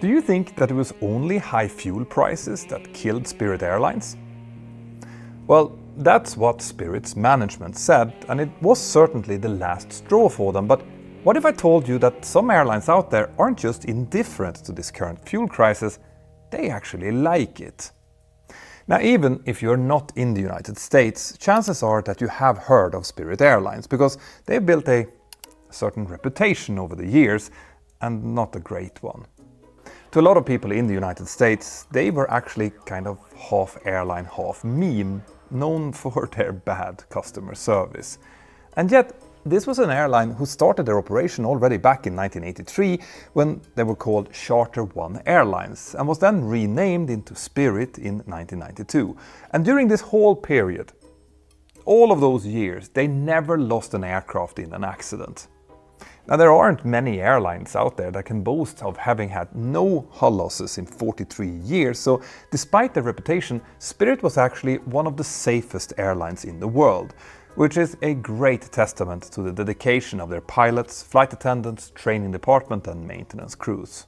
Do you think that it was only high fuel prices that killed Spirit Airlines? Well, that's what Spirit's management said, and it was certainly the last straw for them. But what if I told you that some airlines out there aren't just indifferent to this current fuel crisis, they actually like it? Now, even if you're not in the United States, chances are that you have heard of Spirit Airlines because they've built a certain reputation over the years, and not a great one. To a lot of people in the United States, they were actually kind of half airline, half meme, known for their bad customer service. And yet, this was an airline who started their operation already back in 1983 when they were called Charter One Airlines and was then renamed into Spirit in 1992. And during this whole period, all of those years, they never lost an aircraft in an accident. Now, there aren't many airlines out there that can boast of having had no hull losses in 43 years, so despite their reputation, Spirit was actually one of the safest airlines in the world, which is a great testament to the dedication of their pilots, flight attendants, training department and maintenance crews.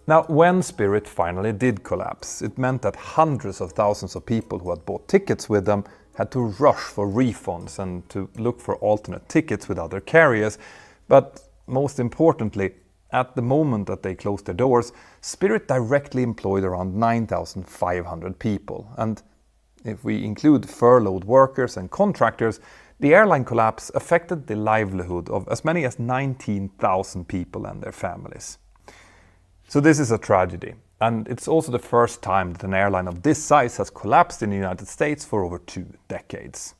Now, when Spirit finally did collapse, it meant that hundreds of thousands of people who had bought tickets with them had to rush for refunds and to look for alternate tickets with other carriers. But most importantly, at the moment that they closed their doors, Spirit directly employed around 9,500 people. And if we include furloughed workers and contractors, the airline collapse affected the livelihood of as many as 19,000 people and their families. So this is a tragedy, and it's also the first time that an airline of this size has collapsed in the United States for over 2 decades.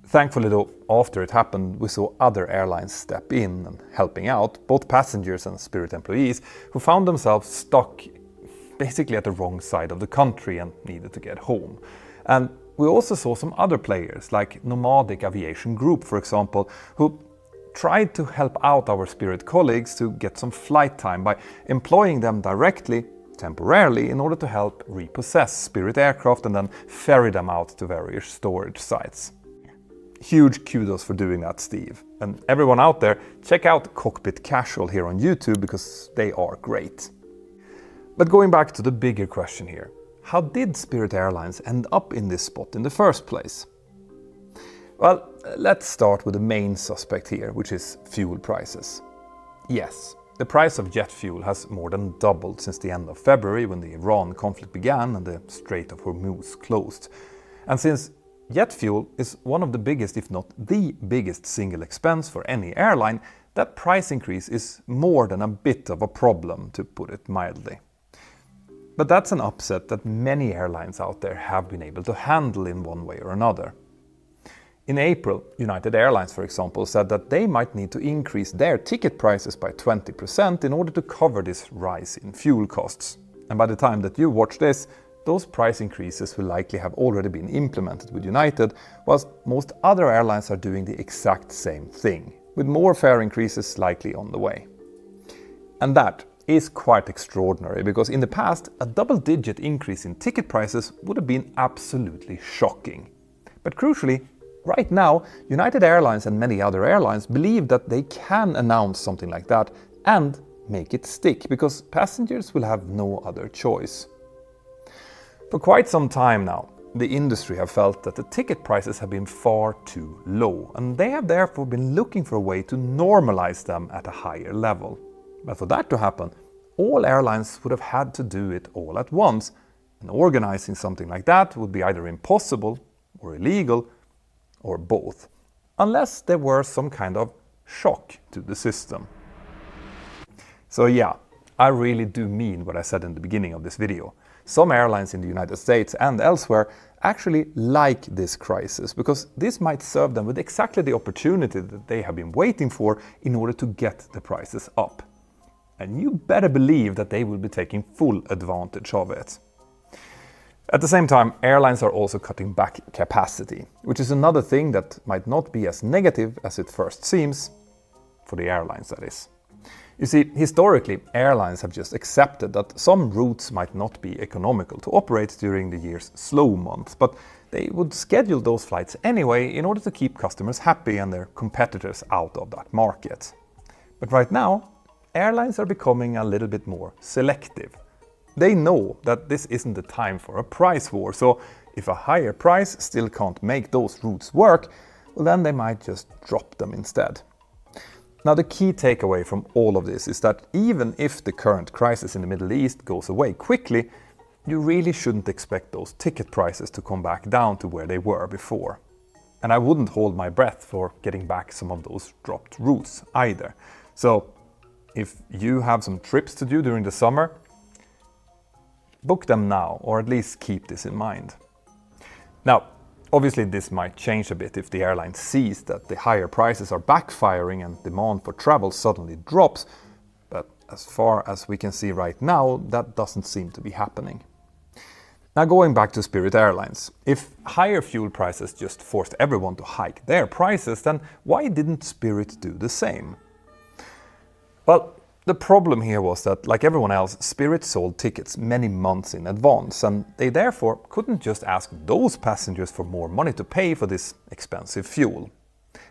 Thankfully though, after it happened, we saw other airlines step in and helping out, both passengers and Spirit employees who found themselves stuck basically at the wrong side of the country and needed to get home. And we also saw some other players, like Nomadic Aviation Group, for example, who tried to help out our Spirit colleagues to get some flight time by employing them directly, temporarily, in order to help repossess Spirit aircraft and then ferry them out to various storage sites. Huge kudos for doing that, Steve. And everyone out there, check out Cockpit Casual here on YouTube because they are great. But going back to the bigger question here, how did Spirit Airlines end up in this spot in the first place? Well, let's start with the main suspect here, which is fuel prices. Yes, the price of jet fuel has more than doubled since the end of February when the Iran conflict began and the Strait of Hormuz closed. And since jet fuel is one of the biggest, if not the biggest single expense for any airline, that price increase is more than a bit of a problem, to put it mildly. But that's an upset that many airlines out there have been able to handle in one way or another. In April, United Airlines, for example, said that they might need to increase their ticket prices by 20% in order to cover this rise in fuel costs. And by the time that you watch this, those price increases will likely have already been implemented with United, whilst most other airlines are doing the exact same thing, with more fare increases likely on the way. And that is quite extraordinary, because in the past, a double-digit increase in ticket prices would have been absolutely shocking. But crucially, right now, United Airlines and many other airlines believe that they can announce something like that and make it stick, because passengers will have no other choice. For quite some time now, the industry have felt that the ticket prices have been far too low, and they have therefore been looking for a way to normalize them at a higher level. But for that to happen, all airlines would have had to do it all at once, and organizing something like that would be either impossible or illegal or both, unless there were some kind of shock to the system. So yeah, I really do mean what I said in the beginning of this video. Some airlines in the United States and elsewhere actually like this crisis, because this might serve them with exactly the opportunity that they have been waiting for in order to get the prices up. And you better believe that they will be taking full advantage of it. At the same time, airlines are also cutting back capacity, which is another thing that might not be as negative as it first seems, for the airlines that is. You see, historically, airlines have just accepted that some routes might not be economical to operate during the year's slow months, but they would schedule those flights anyway in order to keep customers happy and their competitors out of that market. But right now, airlines are becoming a little bit more selective. They know that this isn't the time for a price war, so if a higher price still can't make those routes work, well then they might just drop them instead. Now the key takeaway from all of this is that even if the current crisis in the Middle East goes away quickly, you really shouldn't expect those ticket prices to come back down to where they were before. And I wouldn't hold my breath for getting back some of those dropped routes either. So if you have some trips to do during the summer, book them now, or at least keep this in mind. Now, obviously this might change a bit if the airline sees that the higher prices are backfiring and demand for travel suddenly drops, but as far as we can see right now, that doesn't seem to be happening. Now going back to Spirit Airlines, if higher fuel prices just forced everyone to hike their prices, then why didn't Spirit do the same? Well, the problem here was that, like everyone else, Spirit sold tickets many months in advance, and they therefore couldn't just ask those passengers for more money to pay for this expensive fuel.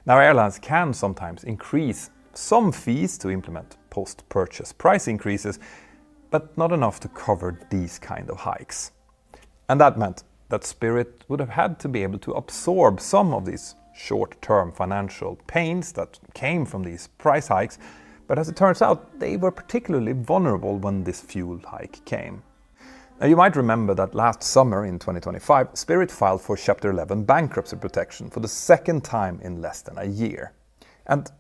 Now, airlines can sometimes increase some fees to implement post-purchase price increases, but not enough to cover these kind of hikes. And that meant that Spirit would have had to be able to absorb some of these short-term financial pains that came from these price hikes. But as it turns out, they were particularly vulnerable when this fuel hike came. Now you might remember that last summer in 2025, Spirit filed for Chapter 11 bankruptcy protection for the second time in less than a year. And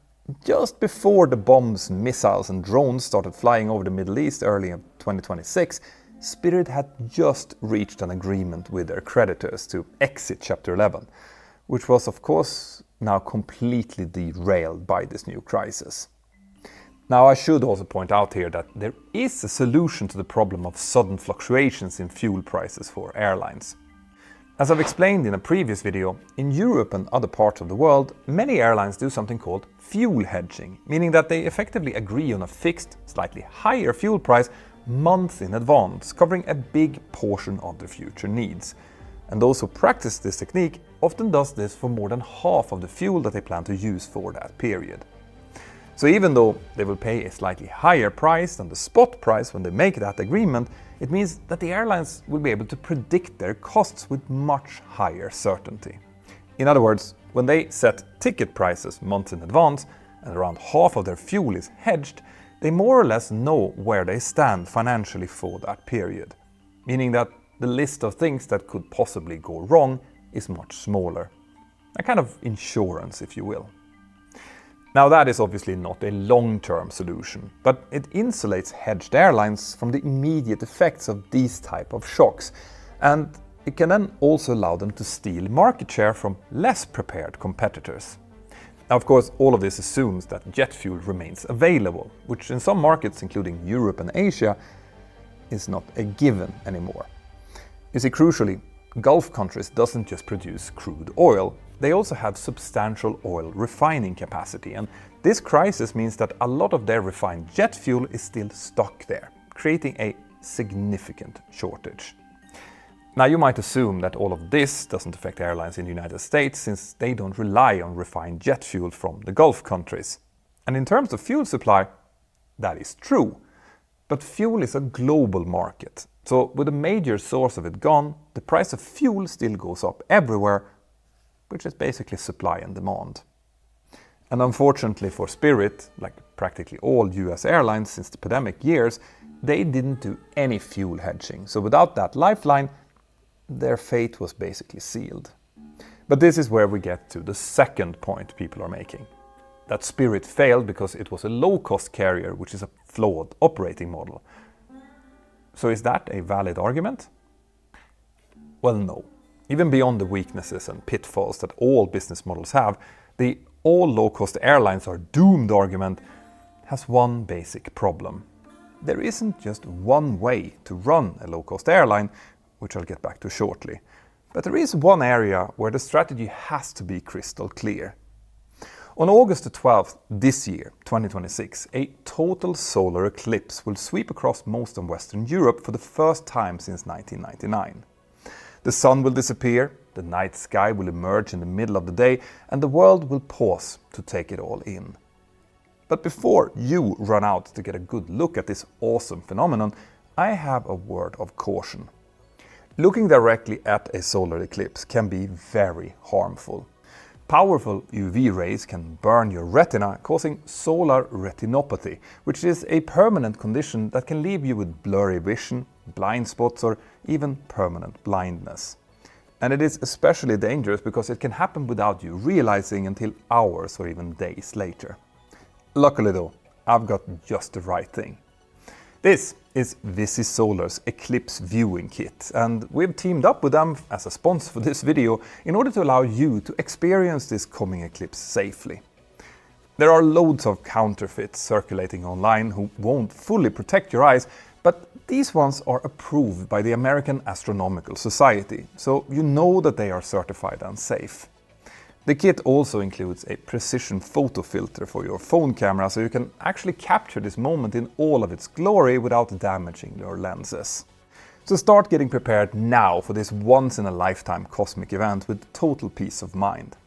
just before the bombs, missiles and drones started flying over the Middle East early in 2026, Spirit had just reached an agreement with their creditors to exit Chapter 11, which was of course now completely derailed by this new crisis. Now, I should also point out here that there is a solution to the problem of sudden fluctuations in fuel prices for airlines. As I've explained in a previous video, in Europe and other parts of the world, many airlines do something called fuel hedging, meaning that they effectively agree on a fixed, slightly higher fuel price months in advance, covering a big portion of their future needs. And those who practice this technique often does this for more than half of the fuel that they plan to use for that period. So even though they will pay a slightly higher price than the spot price when they make that agreement, it means that the airlines will be able to predict their costs with much higher certainty. In other words, when they set ticket prices months in advance and around half of their fuel is hedged, they more or less know where they stand financially for that period, meaning that the list of things that could possibly go wrong is much smaller. A kind of insurance, if you will. Now that is obviously not a long-term solution, but it insulates hedged airlines from the immediate effects of these type of shocks, and it can then also allow them to steal market share from less prepared competitors. Now of course all of this assumes that jet fuel remains available, which in some markets including Europe and Asia is not a given anymore. You see, crucially, Gulf countries doesn't just produce crude oil, they also have substantial oil refining capacity, and this crisis means that a lot of their refined jet fuel is still stuck there, creating a significant shortage. Now you might assume that all of this doesn't affect airlines in the United States since they don't rely on refined jet fuel from the Gulf countries. And in terms of fuel supply, that is true. But fuel is a global market, so with a major source of it gone, the price of fuel still goes up everywhere, which is basically supply and demand. And unfortunately for Spirit, like practically all US airlines since the pandemic years, they didn't do any fuel hedging. So without that lifeline, their fate was basically sealed. But this is where we get to the second point people are making. That Spirit failed because it was a low-cost carrier, which is a flawed operating model. So is that a valid argument? Well, no. Even beyond the weaknesses and pitfalls that all business models have, the all low-cost airlines are doomed argument has one basic problem. There isn't just one way to run a low-cost airline, which I'll get back to shortly. But there is one area where the strategy has to be crystal clear. On August the 12th this year, 2026, a total solar eclipse will sweep across most of Western Europe for the first time since 1999. The sun will disappear, the night sky will emerge in the middle of the day, and the world will pause to take it all in. But before you run out to get a good look at this awesome phenomenon, I have a word of caution. Looking directly at a solar eclipse can be very harmful. Powerful UV rays can burn your retina, causing solar retinopathy, which is a permanent condition that can leave you with blurry vision, blind spots, or even permanent blindness. And it is especially dangerous because it can happen without you realizing until hours or even days later. Luckily though, I've got just the right thing. This is Visisolar's Eclipse Viewing Kit, and we've teamed up with them as a sponsor for this video in order to allow you to experience this coming eclipse safely. There are loads of counterfeits circulating online who won't fully protect your eyes, but these ones are approved by the American Astronomical Society, so you know that they are certified and safe. The kit also includes a precision photo filter for your phone camera, so you can actually capture this moment in all of its glory without damaging your lenses. So start getting prepared now for this once-in-a-lifetime cosmic event with total peace of mind.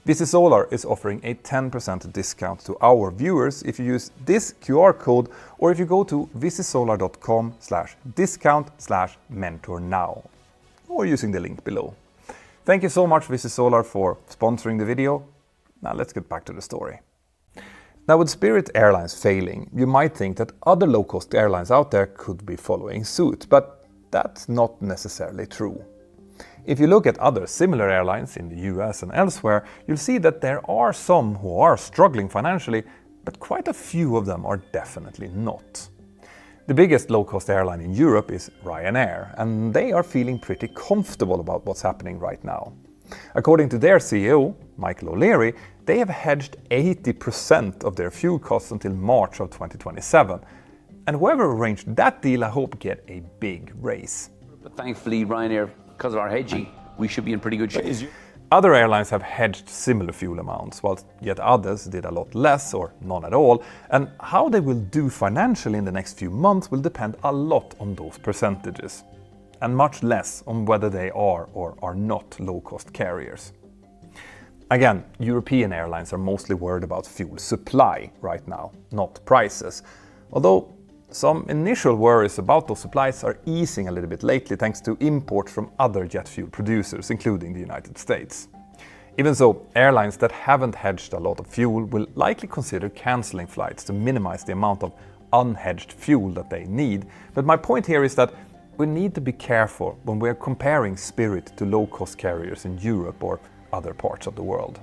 Visisolar is offering a 10% discount to our viewers if you use this QR code or if you go to visisolar.com/discount/mentornow or using the link below. Thank you so much Visisolar for sponsoring the video. Now let's get back to the story. Now with Spirit Airlines failing, you might think that other low-cost airlines out there could be following suit, but that's not necessarily true. If you look at other similar airlines in the US and elsewhere, you'll see that there are some who are struggling financially, but quite a few of them are definitely not. The biggest low-cost airline in Europe is Ryanair, and they are feeling pretty comfortable about what's happening right now. According to their CEO, Michael O'Leary, they have hedged 80% of their fuel costs until March of 2027. And whoever arranged that deal, I hope, get a big raise. But thankfully, Ryanair, because of our hedging, we should be in pretty good shape. Other airlines have hedged similar fuel amounts, while yet others did a lot less or none at all, and how they will do financially in the next few months will depend a lot on those percentages, and much less on whether they are or are not low-cost carriers. Again, European airlines are mostly worried about fuel supply right now, not prices, although some initial worries about those supplies are easing a little bit lately thanks to imports from other jet fuel producers, including the United States. Even so, airlines that haven't hedged a lot of fuel will likely consider cancelling flights to minimize the amount of unhedged fuel that they need. But my point here is that we need to be careful when we're comparing Spirit to low-cost carriers in Europe or other parts of the world.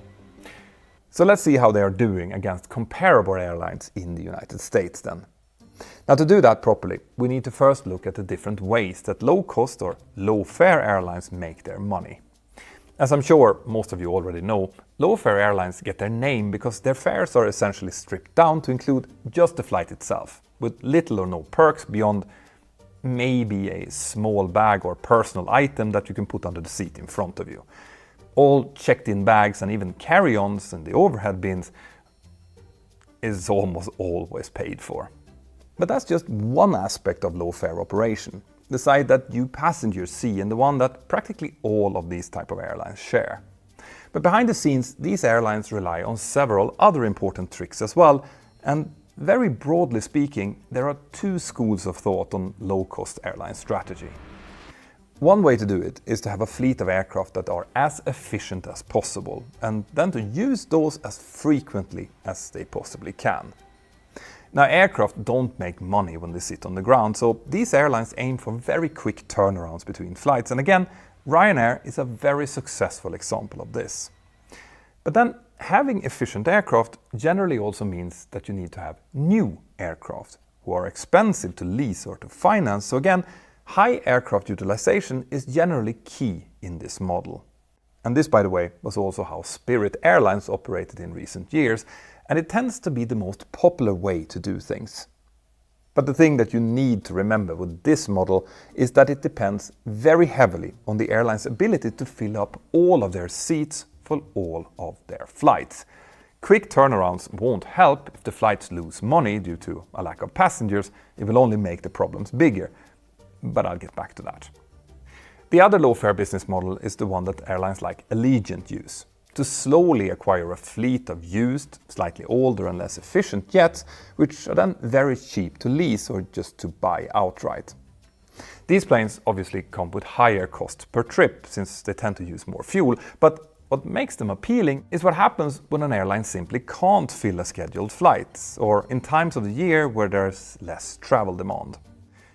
So let's see how they are doing against comparable airlines in the United States then. Now to do that properly, we need to first look at the different ways that low-cost or low-fare airlines make their money. As I'm sure most of you already know, low-fare airlines get their name because their fares are essentially stripped down to include just the flight itself, with little or no perks beyond maybe a small bag or personal item that you can put under the seat in front of you. All checked-in bags and even carry-ons in the overhead bins is almost always paid for. But that's just one aspect of low-fare operation, the side that you passengers see and the one that practically all of these type of airlines share. But behind the scenes, these airlines rely on several other important tricks as well, and very broadly speaking, there are two schools of thought on low-cost airline strategy. One way to do it is to have a fleet of aircraft that are as efficient as possible, and then to use those as frequently as they possibly can. Now, aircraft don't make money when they sit on the ground, so these airlines aim for very quick turnarounds between flights. And again, Ryanair is a very successful example of this. But then, having efficient aircraft generally also means that you need to have new aircraft, who are expensive to lease or to finance. So again, high aircraft utilization is generally key in this model. And this, by the way, was also how Spirit Airlines operated in recent years, and it tends to be the most popular way to do things. But the thing that you need to remember with this model is that it depends very heavily on the airline's ability to fill up all of their seats for all of their flights. Quick turnarounds won't help if the flights lose money due to a lack of passengers. It will only make the problems bigger. But I'll get back to that. The other low-fare business model is the one that airlines like Allegiant use. to slowly acquire a fleet of used, slightly older and less efficient jets, which are then very cheap to lease or just to buy outright. These planes obviously come with higher cost per trip since they tend to use more fuel, but what makes them appealing is what happens when an airline simply can't fill a scheduled flight, or in times of the year where there's less travel demand.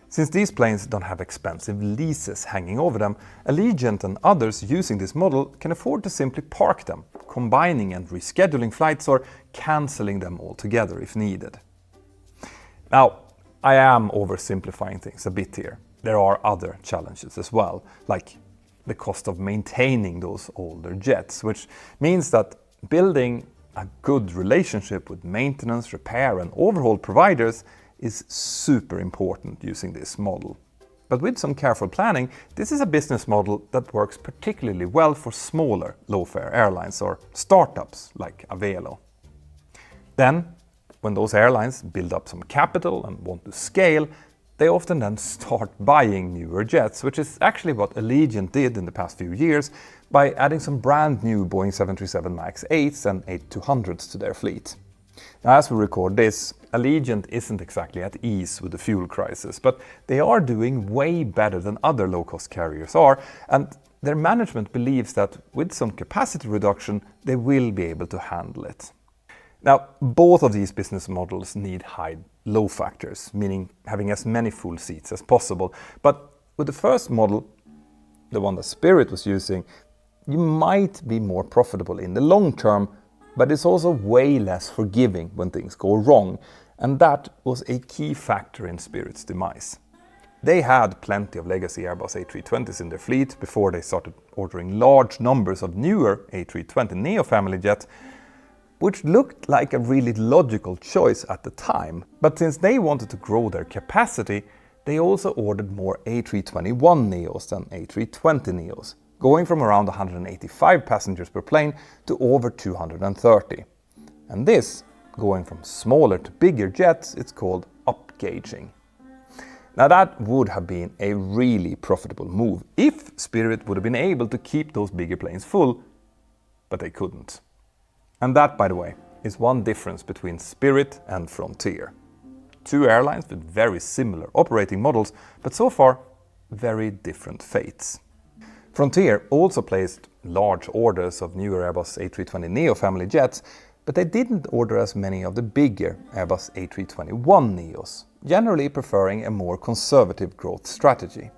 Since these planes don't have expensive leases hanging over them, Allegiant and others using this model can afford to simply park them, combining and rescheduling flights or cancelling them altogether if needed. Now, I am oversimplifying things a bit here. There are other challenges as well, like the cost of maintaining those older jets, which means that building a good relationship with maintenance, repair and overhaul providers is super important using this model. But with some careful planning, this is a business model that works particularly well for smaller low-fare airlines or startups like Avelo. Then, when those airlines build up some capital and want to scale, they often then start buying newer jets, which is actually what Allegiant did in the past few years by adding some brand new Boeing 737 MAX 8s and 8200s to their fleet. Now, as we record this, Allegiant isn't exactly at ease with the fuel crisis, but they are doing way better than other low-cost carriers are, and their management believes that with some capacity reduction, they will be able to handle it. Now, both of these business models need high load factors, meaning having as many full seats as possible. But with the first model, the one that Spirit was using, you might be more profitable in the long term, but it's also way less forgiving when things go wrong. And that was a key factor in Spirit's demise. They had plenty of legacy Airbus A320s in their fleet before they started ordering large numbers of newer A320neo family jets, which looked like a really logical choice at the time. But since they wanted to grow their capacity, they also ordered more A321neos than A320neos, going from around 185 passengers per plane to over 230. And this, going from smaller to bigger jets, it's called upgauging. Now that would have been a really profitable move if Spirit would have been able to keep those bigger planes full, but they couldn't. And that, by the way, is one difference between Spirit and Frontier. Two airlines with very similar operating models, but so far very different fates. Frontier also placed large orders of newer Airbus A320neo family jets, but they didn't order as many of the bigger Airbus A321neos, generally preferring a more conservative growth strategy.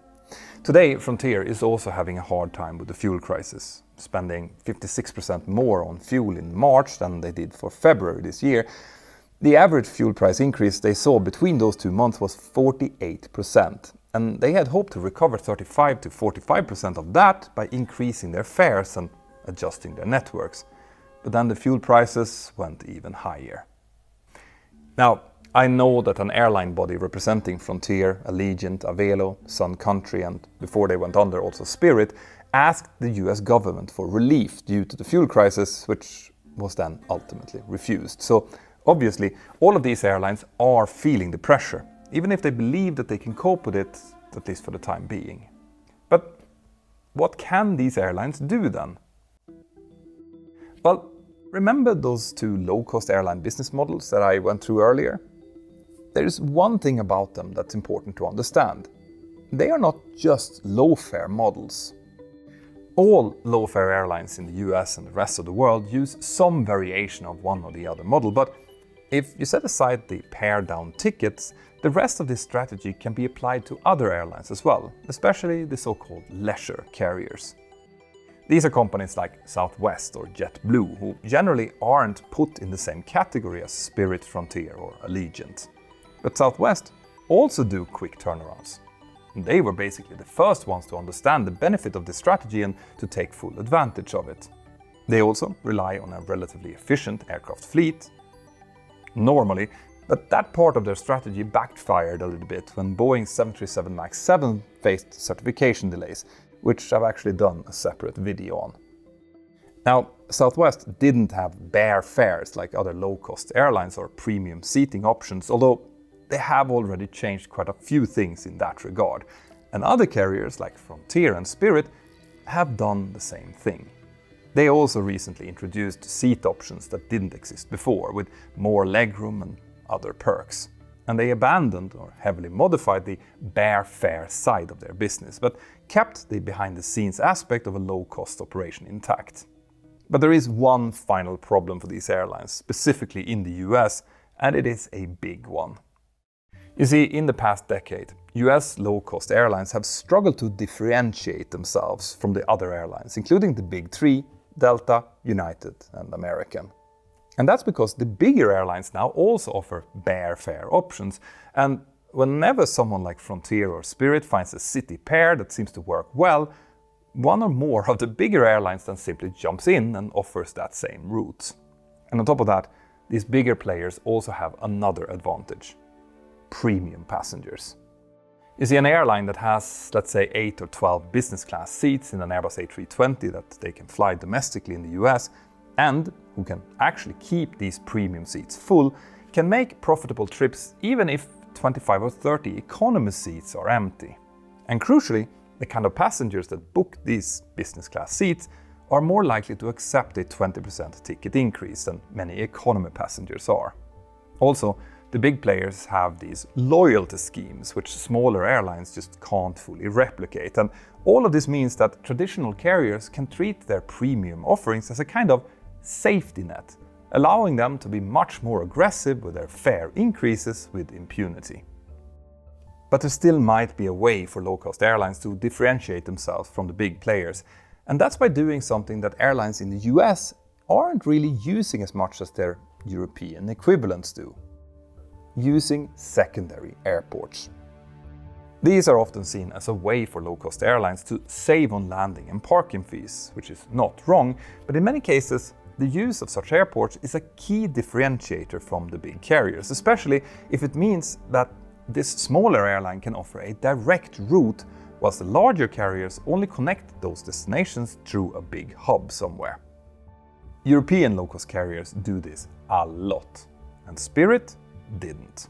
Today, Frontier is also having a hard time with the fuel crisis, spending 56% more on fuel in March than they did for February this year. The average fuel price increase they saw between those 2 months was 48%, and they had hoped to recover 35 to 45% of that by increasing their fares and adjusting their networks. But then the fuel prices went even higher. Now, I know that an airline body representing Frontier, Allegiant, Avelo, Sun Country, and before they went under also Spirit, asked the US government for relief due to the fuel crisis, which was then ultimately refused. So obviously, all of these airlines are feeling the pressure, even if they believe that they can cope with it, at least for the time being. But what can these airlines do then? Well, remember those two low-cost airline business models that I went through earlier? There's one thing about them that's important to understand. They are not just low-fare models. All low-fare airlines in the US and the rest of the world use some variation of one or the other model, but if you set aside the pared-down tickets, the rest of this strategy can be applied to other airlines as well, especially the so-called leisure carriers. These are companies like Southwest or JetBlue, who generally aren't put in the same category as Spirit, Frontier or Allegiant. But Southwest also do quick turnarounds. They were basically the first ones to understand the benefit of this strategy and to take full advantage of it. They also rely on a relatively efficient aircraft fleet, normally, but that part of their strategy backfired a little bit when Boeing 737 MAX 7 faced certification delays, which I've actually done a separate video on. Now, Southwest didn't have bare fares like other low-cost airlines or premium seating options, although they have already changed quite a few things in that regard. And other carriers like Frontier and Spirit have done the same thing. They also recently introduced seat options that didn't exist before, with more legroom and other perks. And they abandoned or heavily modified the bare fare side of their business, but kept the behind-the-scenes aspect of a low-cost operation intact. But there is one final problem for these airlines, specifically in the US, and it is a big one. You see, in the past decade, US low-cost airlines have struggled to differentiate themselves from the other airlines, including the big three, Delta, United, and American. And that's because the bigger airlines now also offer bare fare options, and whenever someone like Frontier or Spirit finds a city pair that seems to work well, one or more of the bigger airlines then simply jumps in and offers that same route. And on top of that, these bigger players also have another advantage: premium passengers. You see, an airline that has, let's say, 8 or 12 business class seats in an Airbus A320 that they can fly domestically in the US, and who can actually keep these premium seats full, can make profitable trips even if 25 or 30 economy seats are empty. And crucially, the kind of passengers that book these business class seats are more likely to accept a 20% ticket increase than many economy passengers are. Also, the big players have these loyalty schemes which smaller airlines just can't fully replicate, and all of this means that traditional carriers can treat their premium offerings as a kind of safety net, allowing them to be much more aggressive with their fare increases with impunity. But there still might be a way for low-cost airlines to differentiate themselves from the big players, and that's by doing something that airlines in the US aren't really using as much as their European equivalents do: using secondary airports. These are often seen as a way for low-cost airlines to save on landing and parking fees, which is not wrong, but in many cases, the use of such airports is a key differentiator from the big carriers, especially if it means that this smaller airline can offer a direct route, whilst the larger carriers only connect those destinations through a big hub somewhere. European low-cost carriers do this a lot, and Spirit didn't.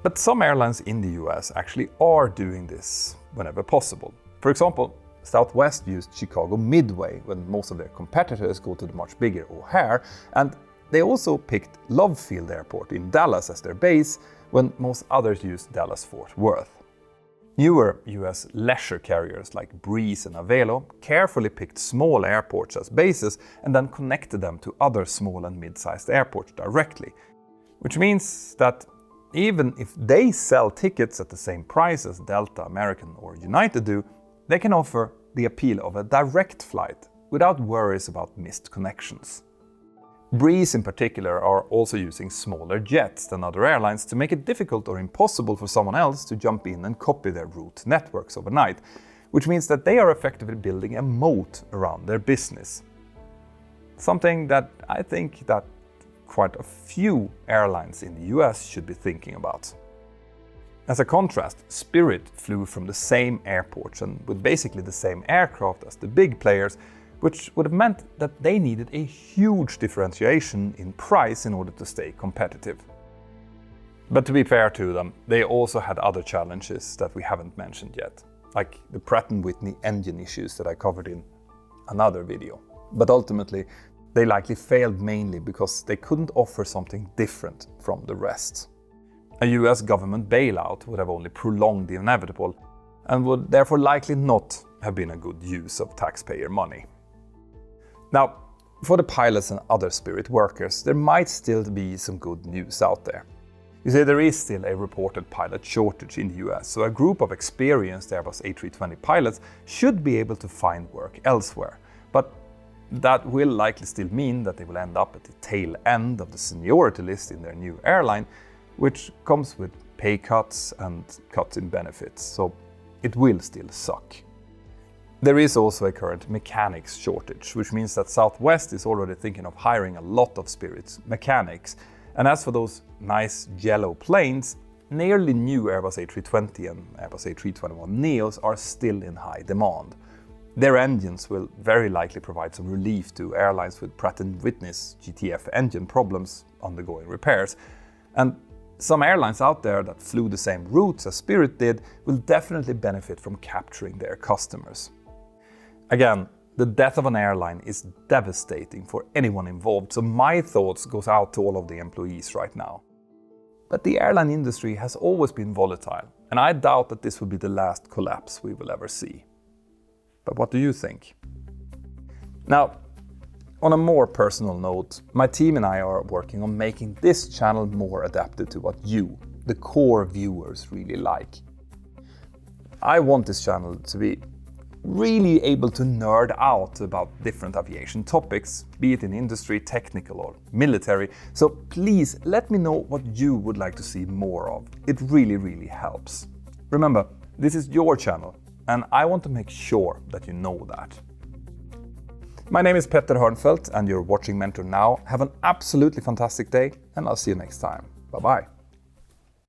But some airlines in the US actually are doing this whenever possible. For example, Southwest used Chicago Midway when most of their competitors go to the much bigger O'Hare, and they also picked Love Field Airport in Dallas as their base when most others used Dallas-Fort Worth. Newer US leisure carriers like Breeze and Avelo carefully picked small airports as bases and then connected them to other small and mid-sized airports directly, which means that even if they sell tickets at the same price as Delta, American or United do, they can offer the appeal of a direct flight without worries about missed connections. Breeze in particular are also using smaller jets than other airlines to make it difficult or impossible for someone else to jump in and copy their route networks overnight, which means that they are effectively building a moat around their business. Something that I think that quite a few airlines in the US should be thinking about. As a contrast, Spirit flew from the same airports and with basically the same aircraft as the big players, which would have meant that they needed a huge differentiation in price in order to stay competitive. But to be fair to them, they also had other challenges that we haven't mentioned yet, like the Pratt & Whitney engine issues that I covered in another video. But ultimately, they likely failed mainly because they couldn't offer something different from the rest. A US government bailout would have only prolonged the inevitable and would therefore likely not have been a good use of taxpayer money. Now, for the pilots and other Spirit workers, there might still be some good news out there. You see, there is still a reported pilot shortage in the US, so a group of experienced Airbus A320 pilots should be able to find work elsewhere. But that will likely still mean that they will end up at the tail end of the seniority list in their new airline, which comes with pay cuts and cuts in benefits, so it will still suck. There is also a current mechanics shortage, which means that Southwest is already thinking of hiring a lot of Spirit's mechanics. And as for those nice yellow planes, nearly new Airbus A320 and Airbus A321neos are still in high demand. Their engines will very likely provide some relief to airlines with Pratt & Whitney's GTF engine problems undergoing repairs. And some airlines out there that flew the same routes as Spirit did will definitely benefit from capturing their customers. Again, The death of an airline is devastating for anyone involved, so my thoughts goes out to all of the employees right now. But the airline industry has always been volatile, and I doubt that this will be the last collapse we will ever see. But what do you think? Now, on a more personal note, my team and I are working on making this channel more adapted to what you, the core viewers, really like. I want this channel to be really able to nerd out about different aviation topics, be it in industry, technical or military. So please let me know what you would like to see more of. It really helps. Remember, this is your channel and I want to make sure that you know that. My name is Petter Hörnfeldt and you're watching Mentor Now. Have an absolutely fantastic day and I'll see you next time. Bye bye.